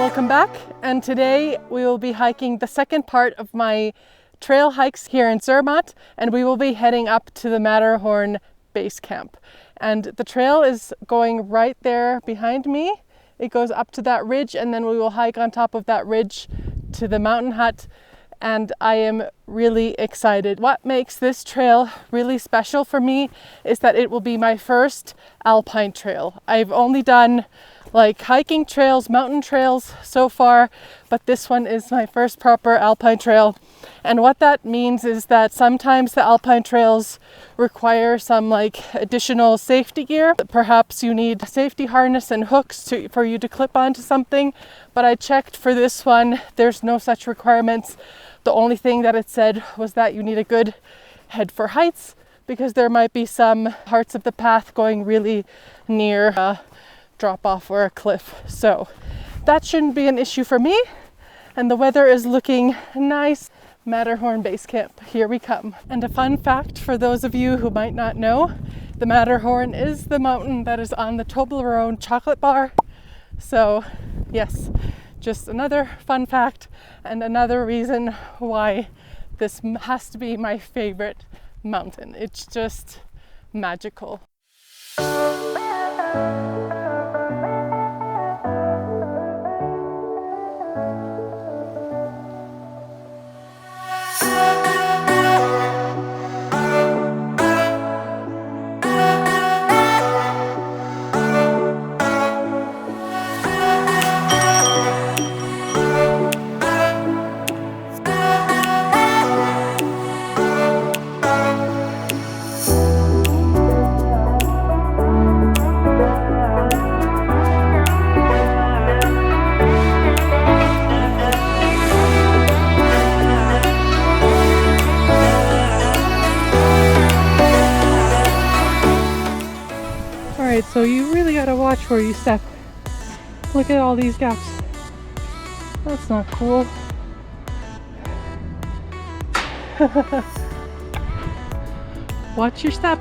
Welcome back, and today we will be hiking the second part of my trail hikes here in Zermatt, and we will be heading up to the Matterhorn Basecamp. And the trail is going right there behind me. It goes up to that ridge, and then we will hike on top of that ridge to the mountain hut, and I am really excited. What makes this trail really special for me is that it will be my first Alpine Trail. I've only done like hiking trails, mountain trails so far, but this one is my first proper Alpine Trail. And what that means is that sometimes the Alpine trails require some like additional safety gear. Perhaps you need a safety harness and hooks for you to clip onto something, but I checked for this one, there's no such requirements. The only thing that it said was that you need a good head for heights, because there might be some parts of the path going really near a drop off or a cliff. So that shouldn't be an issue for me. And the weather is looking nice. Matterhorn Basecamp, here we come. And a fun fact for those of you who might not know, the Matterhorn is the mountain that is on the Toblerone chocolate bar. So yes, just another fun fact and another reason why this has to be my favorite mountain. It's just magical. So you really gotta watch where you step. Look at all these gaps. That's not cool. Watch your step.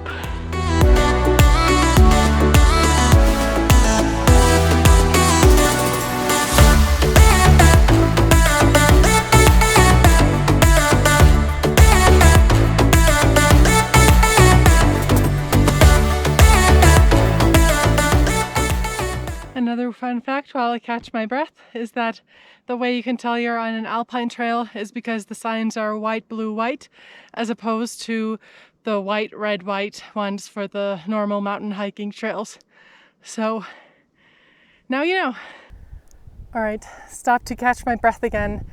Another fun fact while I catch my breath is that the way you can tell you're on an Alpine trail is because the signs are white, blue, white, as opposed to the white, red, white ones for the normal mountain hiking trails. So now you know. All right, stop to catch my breath again.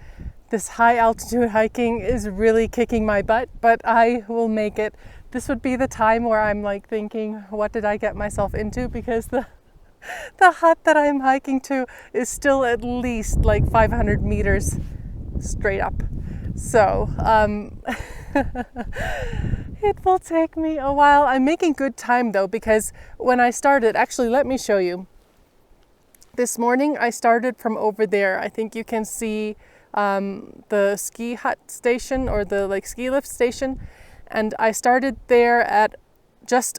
This high altitude hiking is really kicking my butt, but I will make it. This would be the time where I'm like thinking, what did I get myself into? Because the hut that I'm hiking to is still at least like 500 meters straight up. So it will take me a while. I'm making good time though, because when I started, actually let me show you. This morning I started from over there. I think you can see the ski hut station or the like ski lift station. And I started there at just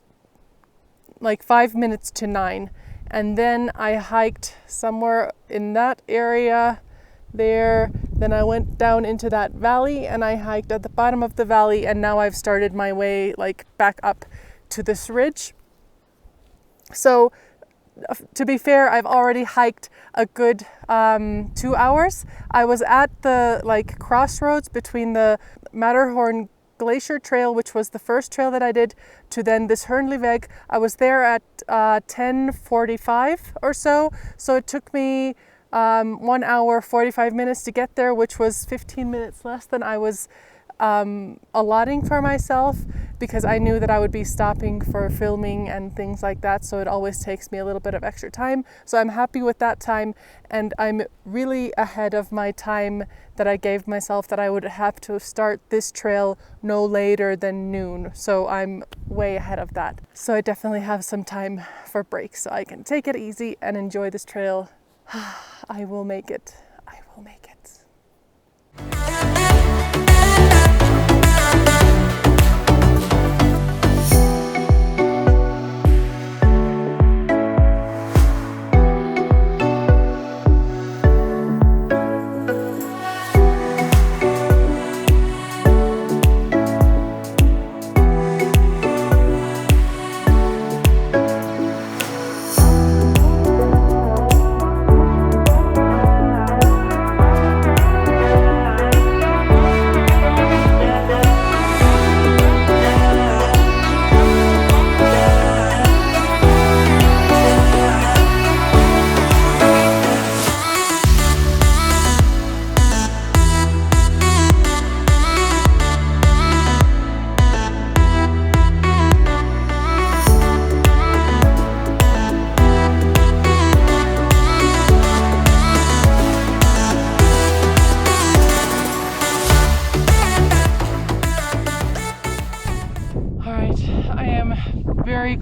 like 5 minutes to 9. And then I hiked somewhere in that area there. Then I went down into that valley and I hiked at the bottom of the valley, and now I've started my way like back up to this ridge. So to be fair, I've already hiked a good 2 hours. I was at the like crossroads between the Matterhorn Glacier Trail, which was the first trail that I did, to then this Hörnliweg. I was there at 10:45 or so. So it took me 1 hour, 45 minutes to get there, which was 15 minutes less than I was allotting for myself, because I knew that I would be stopping for filming and things like that. So it always takes me a little bit of extra time. So I'm happy with that time. And I'm really ahead of my time that I gave myself, that I would have to start this trail no later than noon. So I'm way ahead of that. So I definitely have some time for breaks, so I can take it easy and enjoy this trail. I will make it. I will make it.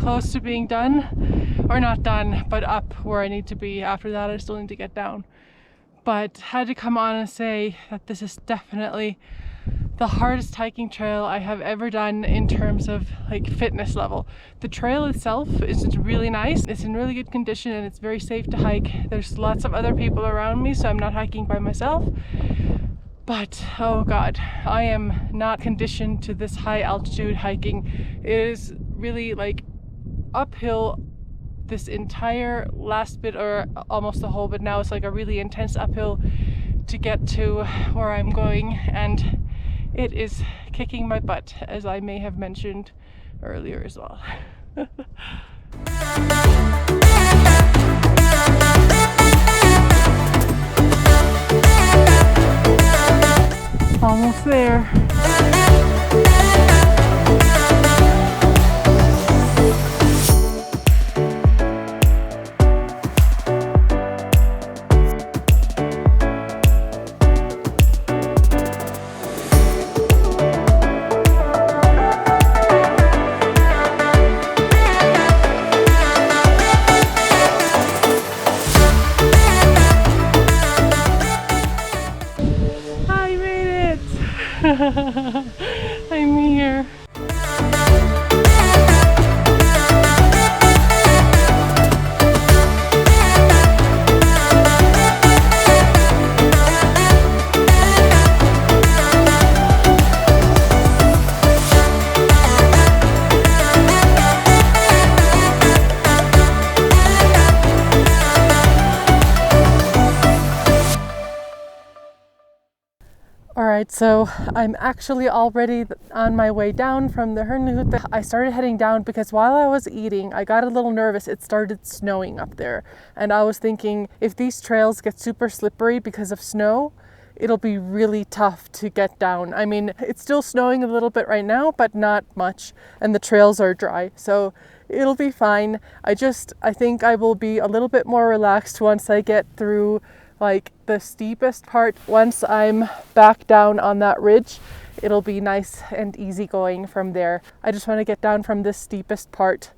close to being done, or not done, but up where I need to be. After that, I still need to get down. But had to come on and say that this is definitely the hardest hiking trail I have ever done in terms of like fitness level. The trail itself is really nice. It's in really good condition and it's very safe to hike. There's lots of other people around me, so I'm not hiking by myself. But oh God, I am not conditioned to this high altitude hiking. It is really like uphill this entire last bit, or almost the whole, but now it's like a really intense uphill to get to where I'm going, and it is kicking my butt, as I may have mentioned earlier as well. Almost there. I'm here. Alright, so I'm actually already on my way down from the Hörnliweg. I started heading down because while I was eating, I got a little nervous. It started snowing up there. And I was thinking, if these trails get super slippery because of snow, it'll be really tough to get down. I mean, it's still snowing a little bit right now, but not much. And the trails are dry, so it'll be fine. I think I will be a little bit more relaxed once I get through like the steepest part. Once I'm back down on that ridge, it'll be nice and easy going from there. I just want to get down from this steepest part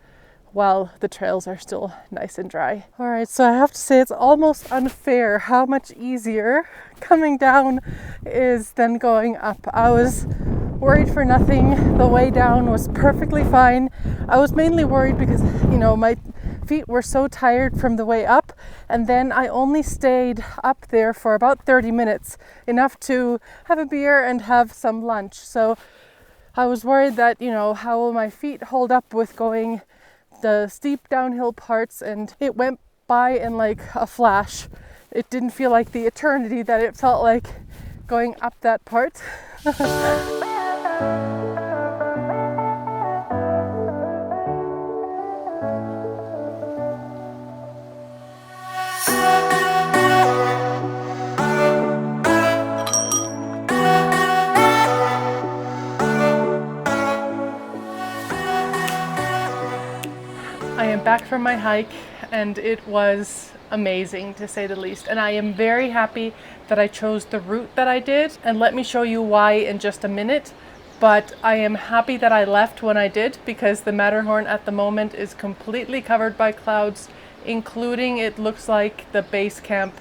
while the trails are still nice and dry. All right, so I have to say it's almost unfair how much easier coming down is than going up. I was worried for nothing. The way down was perfectly fine. I was mainly worried because, my feet were so tired from the way up, and then I only stayed up there for about 30 minutes, enough to have a beer and have some lunch. So I was worried that, how will my feet hold up with going the steep downhill parts, and it went by in like a flash. It didn't feel like the eternity that it felt like going up that part. I am back from my hike, and it was amazing, to say the least. And I am very happy that I chose the route that I did, and let me show you why in just a minute. But I am happy that I left when I did, because the Matterhorn at the moment is completely covered by clouds, including, it looks like, the base camp.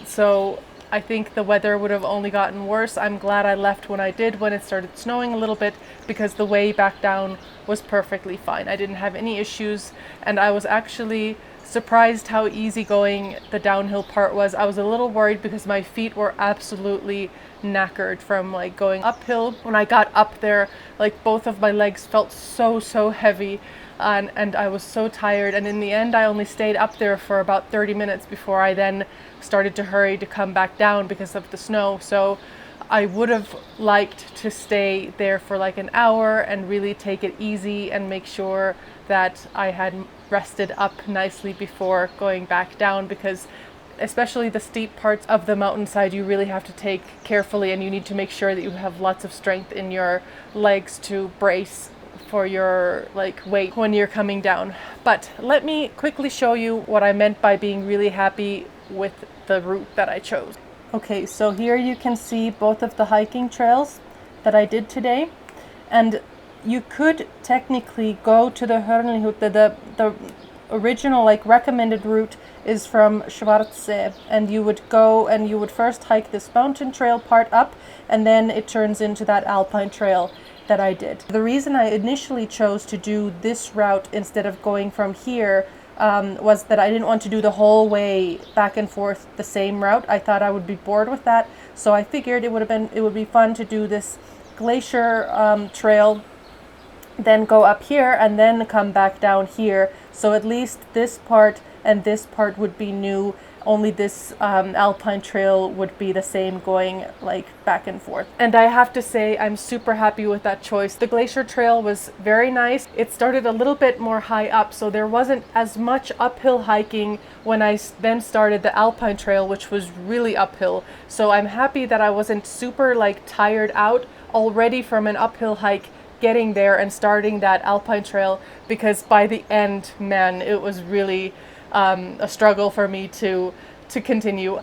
So I think the weather would have only gotten worse. I'm glad I left when I did, when it started snowing a little bit, because the way back down was perfectly fine. I didn't have any issues, and I was actually surprised how easygoing the downhill part was. I was a little worried because my feet were absolutely knackered from like going uphill. When I got up there, like both of my legs felt so heavy, and I was so tired. And in the end, I only stayed up there for about 30 minutes before I then started to hurry to come back down because of the snow. So I would have liked to stay there for like an hour and really take it easy and make sure that I had rested up nicely before going back down, because especially the steep parts of the mountainside, you really have to take carefully, and you need to make sure that you have lots of strength in your legs to brace for your weight when you're coming down. But let me quickly show you what I meant by being really happy with the route that I chose. Okay, so here you can see both of the hiking trails that I did today, and you could technically go to the Hörnliweg. The original like recommended route is from Schwarze, and you would go and you would first hike this mountain trail part up, and then it turns into that Alpine Trail that I did. The reason I initially chose to do this route instead of going from here was that I didn't want to do the whole way back and forth the same route. I thought I would be bored with that, so I figured it would be fun to do this glacier trail, then go up here and then come back down here. So at least this part and this part would be new. Only this Alpine Trail would be the same, going like back and forth. And I have to say, I'm super happy with that choice. The Glacier Trail was very nice. It started a little bit more high up, so there wasn't as much uphill hiking when I then started the Alpine Trail, which was really uphill. So I'm happy that I wasn't super like tired out already from an uphill hike getting there and starting that Alpine Trail, because by the end, man, it was really a struggle for me to continue.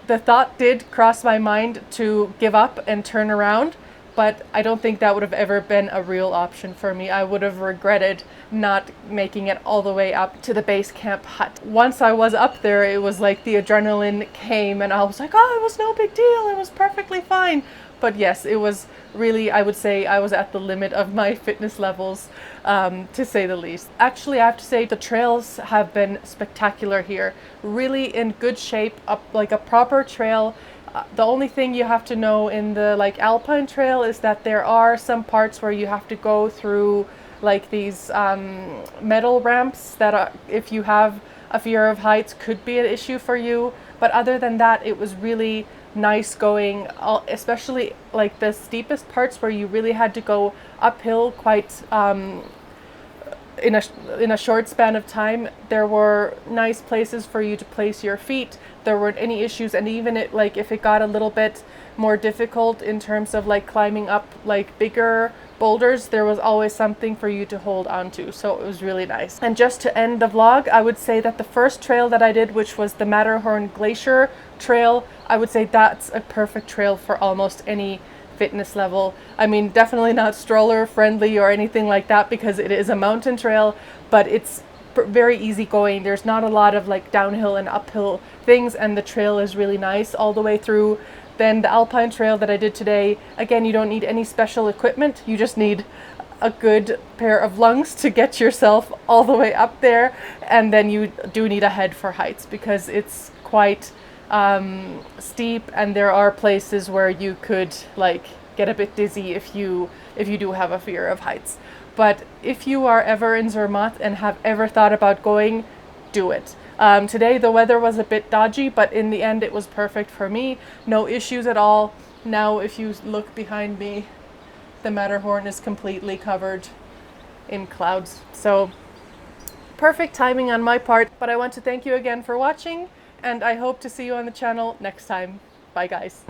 The thought did cross my mind to give up and turn around, but I don't think that would have ever been a real option for me. I would have regretted not making it all the way up to the base camp hut. Once I was up there, it was like the adrenaline came and I was like, oh, it was no big deal, it was perfectly fine. But yes, it was really, I would say I was at the limit of my fitness levels, to say the least. Actually, I have to say the trails have been spectacular here. Really in good shape, up like a proper trail. The only thing you have to know in the like Alpine Trail is that there are some parts where you have to go through like these metal ramps that are, if you have a fear of heights, could be an issue for you. But other than that, it was really nice going, especially like the steepest parts where you really had to go uphill quite in a short span of time. There were nice places for you to place your feet. There weren't any issues, and even if it got a little bit more difficult in terms of like climbing up like bigger boulders, there was always something for you to hold on to, so it was really nice. And just to end the vlog, I would say that the first trail that I did, which was the Matterhorn Glacier Trail, I would say that's a perfect trail for almost any fitness level. I mean, definitely not stroller friendly or anything like that because it is a mountain trail, but it's very easy going. There's not a lot of like downhill and uphill things, and the trail is really nice all the way through. Then the Alpine Trail that I did today, again, you don't need any special equipment. You just need a good pair of lungs to get yourself all the way up there. And then you do need a head for heights because it's quite steep, and there are places where you could like get a bit dizzy if you do have a fear of heights. But if you are ever in Zermatt and have ever thought about going, do it. Today the weather was a bit dodgy, but in the end it was perfect for me. No issues at all. Now if you look behind me, the Matterhorn is completely covered in clouds. So perfect timing on my part, but I want to thank you again for watching, and I hope to see you on the channel next time. Bye guys.